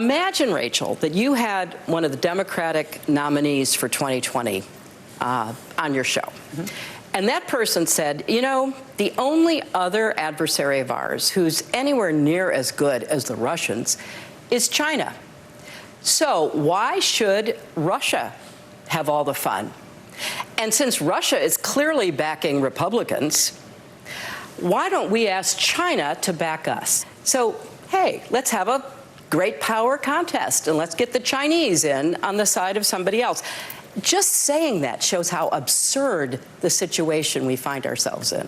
Imagine, Rachel, that you had one of the Democratic nominees for 2020 on your show. Mm-hmm. And that person said, you know, the only other adversary of ours who's anywhere near as good as the Russians is China. So why should Russia have all the fun? And since Russia is clearly backing Republicans, why don't we ask China to back us? So, hey, let's have a great power contest and let's get the Chinese in on the side of somebody else. Just saying that shows how absurd the situation we find ourselves in.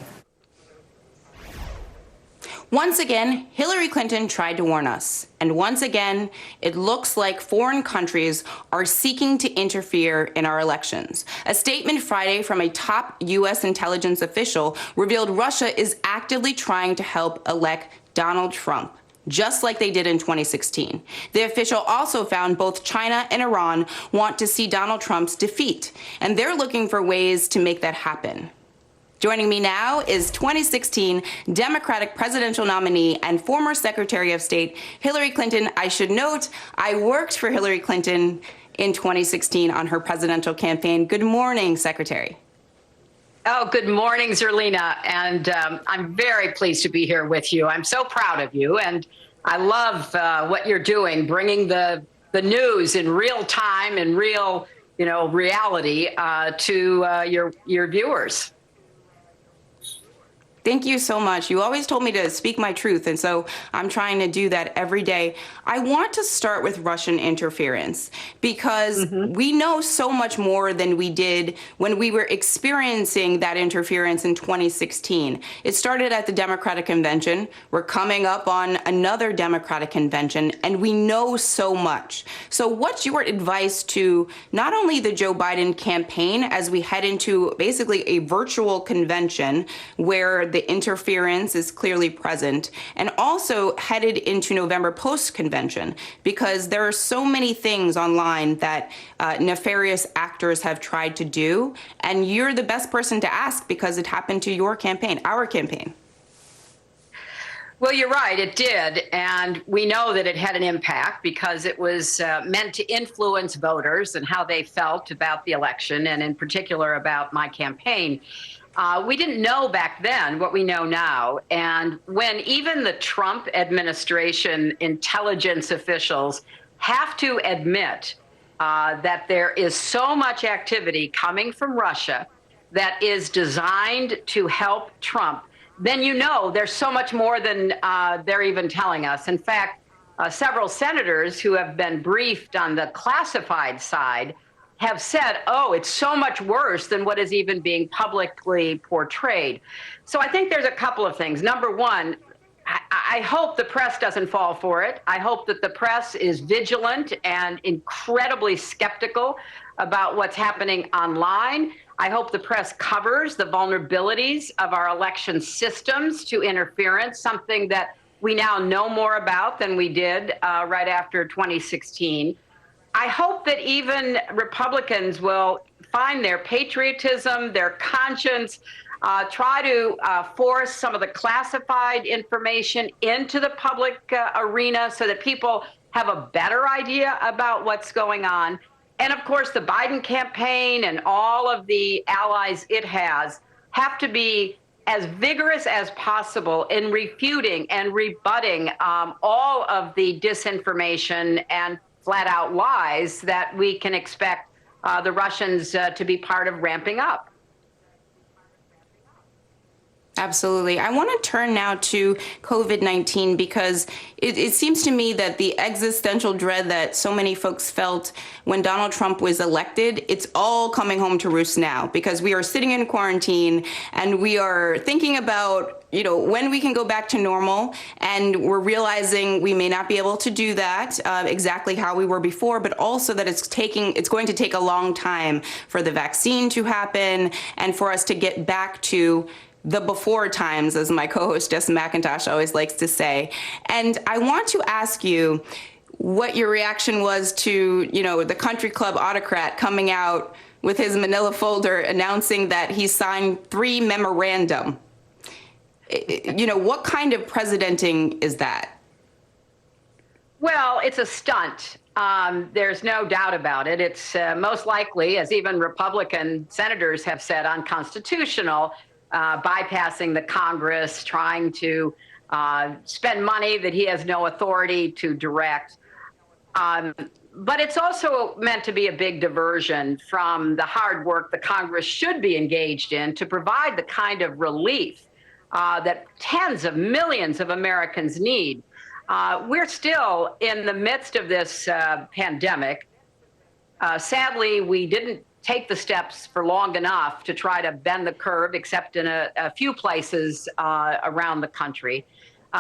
Once again, Hillary Clinton tried to warn us. And once again, it looks like foreign countries are seeking to interfere in our elections. A statement Friday from a top U.S. intelligence official revealed Russia is actively trying to help elect Donald Trump, just like they did in 2016. The official also found both China and Iran want to see Donald Trump's defeat, and they're looking for ways to make that happen. Joining me now is 2016 Democratic presidential nominee and former Secretary of State Hillary Clinton. I should note, I worked for Hillary Clinton in 2016 on her presidential campaign. Good morning, Secretary. Oh, good morning, Zerlina, and I'm very pleased to be here with you. I'm so proud of you, and I love what you're doing, bringing the news in real time and real, reality to your viewers. Thank you so much. You always told me to speak my truth, and so I'm trying to do that every day. I want to start with Russian interference because we know so much more than we did when we were experiencing that interference in 2016. It started at the Democratic Convention. We're coming up on another Democratic Convention, and we know so much. So what's your advice to not only the Joe Biden campaign as we head into basically a virtual convention where the interference is clearly present, and also headed into November post-convention, because there are so many things online that nefarious actors have tried to do, and you're the best person to ask because it happened to your campaign, our campaign. Well, you're right, it did, and we know that it had an impact because it was meant to influence voters and how they felt about the election, and in particular about my campaign. We didn't know back then what we know now. And when even the Trump administration intelligence officials have to admit that there is so much activity coming from Russia that is designed to help Trump, then there's so much more than they're even telling us. In fact, several senators who have been briefed on the classified side have said, oh, it's so much worse than what is even being publicly portrayed. So I think there's a couple of things. Number one, I hope the press doesn't fall for it. I hope that the press is vigilant and incredibly skeptical about what's happening online. I hope the press covers the vulnerabilities of our election systems to interference, something that we now know more about than we did right after 2016. I hope that even Republicans will find their patriotism, their conscience, try to force some of the classified information into the public arena so that people have a better idea about what's going on. And of course, the Biden campaign and all of the allies it has have to be as vigorous as possible in refuting and rebutting all of the disinformation and flat out lies that we can expect the Russians to be part of ramping up. Absolutely. I want to turn now to COVID-19 because it seems to me that the existential dread that so many folks felt when Donald Trump was elected, it's all coming home to roost now because we are sitting in quarantine and we are thinking about when we can go back to normal, and we're realizing we may not be able to do that exactly how we were before, but also that it's going to take a long time for the vaccine to happen and for us to get back to the before times, as my co-host Jess McIntosh always likes to say. And I want to ask you what your reaction was to, the country club autocrat coming out with his manila folder announcing that he signed 3 memorandum. What kind of presidenting is that? Well, it's a stunt. There's no doubt about it. It's most likely, as even Republican senators have said, unconstitutional, bypassing the Congress, trying to spend money that he has no authority to direct. But it's also meant to be a big diversion from the hard work the Congress should be engaged in to provide the kind of relief that tens of millions of Americans need. We're still in the midst of this pandemic. Sadly, we didn't take the steps for long enough to try to bend the curve, except in a few places around the country.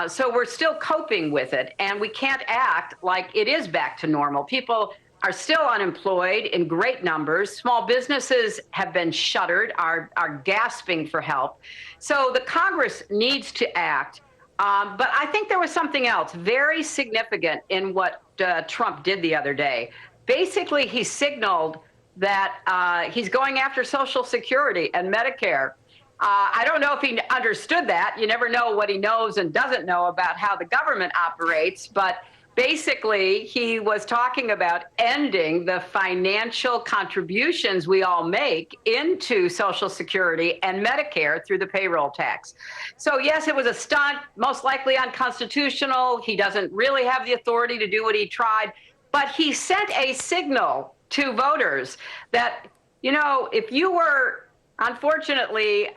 So we're still coping with it, and we can't act like it is back to normal. People are still unemployed in great numbers. Small businesses have been shuttered, are gasping for help. So the Congress needs to act. But I think there was something else very significant in what Trump did the other day. Basically, he signaled that he's going after Social Security and Medicare. I don't know if he understood that. You never know what he knows and doesn't know about how the government operates. But basically, he was talking about ending the financial contributions we all make into Social Security and Medicare through the payroll tax. So, yes, it was a stunt, most likely unconstitutional. He doesn't really have the authority to do what he tried. But he sent a signal to voters that, you know, if you were unfortunately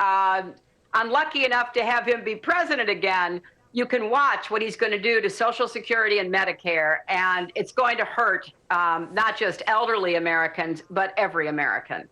unlucky enough to have him be president again, you can watch what he's going to do to Social Security and Medicare, and it's going to hurt not just elderly Americans, but every American.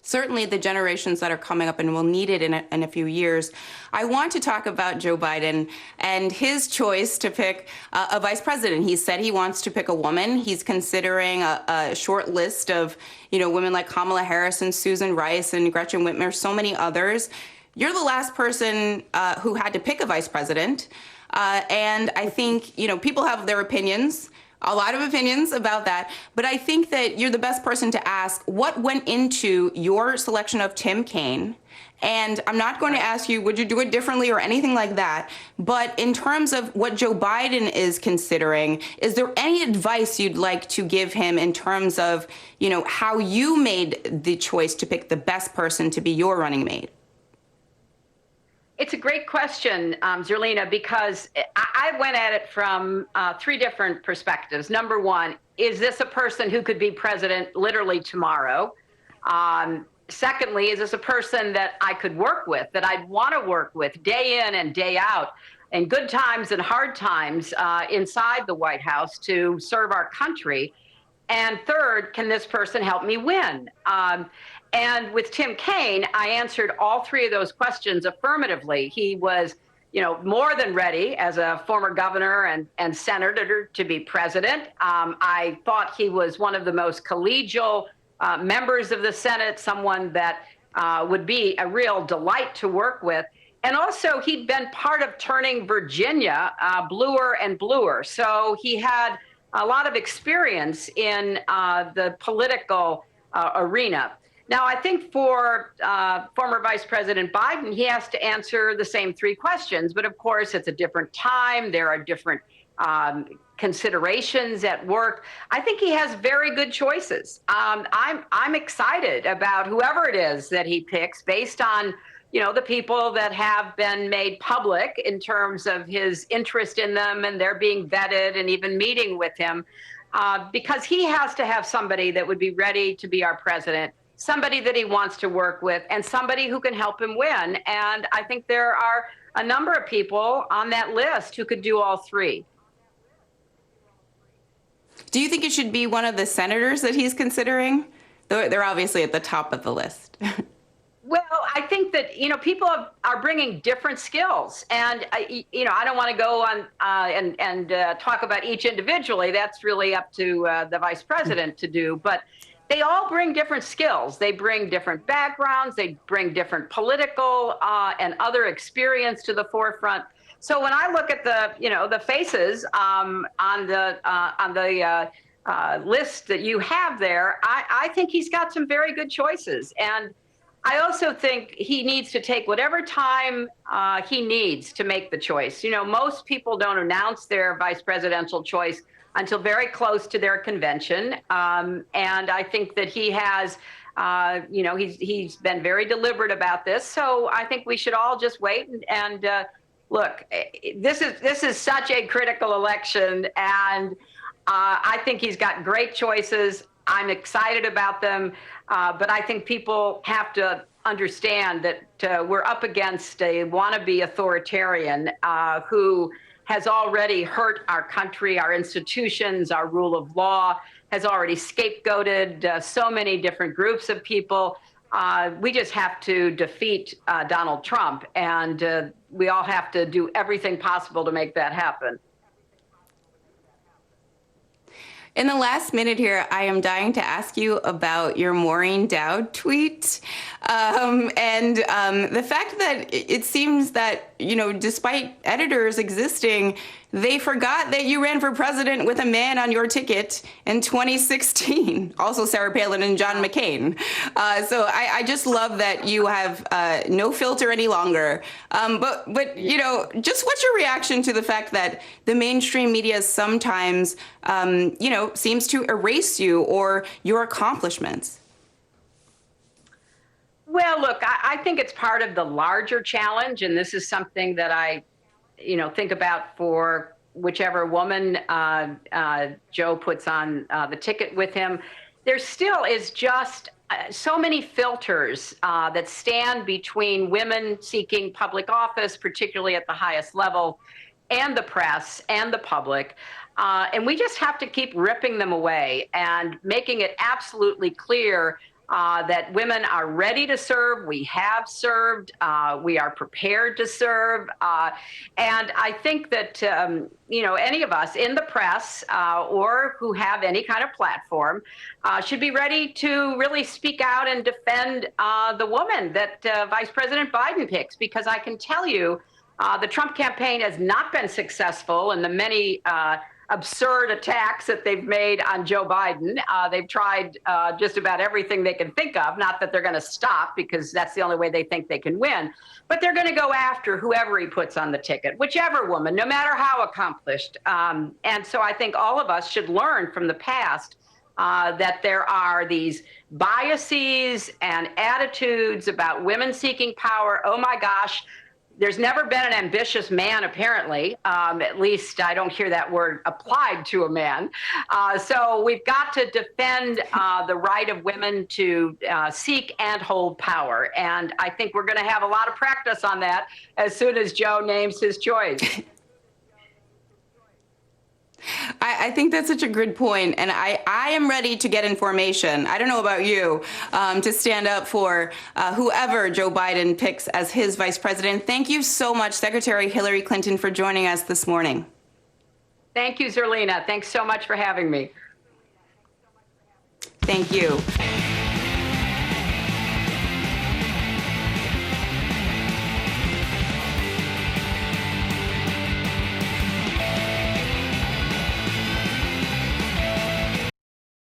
Certainly the generations that are coming up and will need it in a few years. I want to talk about Joe Biden and his choice to pick a vice president. He said he wants to pick a woman. He's considering a short list of, you know, women like Kamala Harris and Susan Rice and Gretchen Whitmer, so many others. You're the last person who had to pick a vice president. And I think, you know, people have their opinions. A lot of opinions about that, but I think that you're the best person to ask what went into your selection of Tim Kaine. And I'm not going to ask you, would you do it differently or anything like that? But in terms of what Joe Biden is considering, is there any advice you'd like to give him in terms of, you know, how you made the choice to pick the best person to be your running mate? It's a great question, Zerlina, because I went at it from three different perspectives. Number one, is this a person who could be president literally tomorrow? Secondly, is this a person that I could work with, that I'd want to work with day in and day out, in good times and hard times inside the White House to serve our country? And third, can this person help me win? And with Tim Kaine, I answered all three of those questions affirmatively. He was, you know, more than ready as a former governor and senator to be president. I thought he was one of the most collegial members of the Senate, someone that would be a real delight to work with. And also, he'd been part of turning Virginia bluer and bluer. So he had a lot of experience in the political arena. Now, I think for former Vice President Biden, he has to answer the same three questions. But of course, it's a different time. There are different considerations at work. I think he has very good choices. I'm excited about whoever it is that he picks based on, you know, the people that have been made public in terms of his interest in them, and they're being vetted and even meeting with him, because he has to have somebody that would be ready to be our president, somebody that he wants to work with, and somebody who can help him win. And I think there are a number of people on that list who could do all three. Do you think it should be one of the senators that he's considering? They're obviously at the top of the list. Well, I think that, you know, people are bringing different skills. And, you know, I don't want to go on and talk about each individually. That's really up to the vice president to do. But they all bring different skills. They bring different backgrounds. They bring different political and other experience to the forefront. So when I look at the, you know, the faces on the list that you have there, I think he's got some very good choices. And I also think he needs to take whatever time he needs to make the choice. You know, most people don't announce their vice presidential choice until very close to their convention. And I think that he has, you know, he's been very deliberate about this. So I think we should all just wait and look, this is such a critical election, and I think he's got great choices. I'm excited about them, but I think people have to understand that we're up against a wannabe authoritarian who has already hurt our country, our institutions, our rule of law, has already scapegoated so many different groups of people. We just have to defeat Donald Trump, and we all have to do everything possible to make that happen. In the last minute here, I am dying to ask you about your Maureen Dowd tweet. And the fact that it seems that, you know, despite editors existing, they forgot that you ran for president with a man on your ticket in 2016. Also Sarah Palin and John McCain. So I just love that you have no filter any longer. But you know, just what's your reaction to the fact that the mainstream media sometimes, you know, seems to erase you or your accomplishments? Well, look, I think it's part of the larger challenge, and this is something that I, you know, think about for whichever woman Joe puts on the ticket with him. There still is just so many filters that stand between women seeking public office, particularly at the highest level, and the press and the public. And we just have to keep ripping them away and making it absolutely clear that women are ready to serve. We have served. We are prepared to serve. And I think that, you know, any of us in the press or who have any kind of platform should be ready to really speak out and defend the woman that Vice President Biden picks, because I can tell you the Trump campaign has not been successful in the many absurd attacks that they've made on Joe Biden. They've tried just about everything they can think of. Not that they're going to stop, because that's the only way they think they can win. But they're going to go after whoever he puts on the ticket, whichever woman, no matter how accomplished. And so I think all of us should learn from the past that there are these biases and attitudes about women seeking power. Oh my gosh. There's never been an ambitious man, apparently. At least I don't hear that word applied to a man. So we've got to defend the right of women to seek and hold power. And I think we're going to have a lot of practice on that as soon as Joe names his choice. I think that's such a good point, and I am ready to get information. I don't know about you, to stand up for whoever Joe Biden picks as his vice president. Thank you so much, Secretary Hillary Clinton, for joining us this morning. Thank you, Zerlina. Thanks so much for having me. Thank you.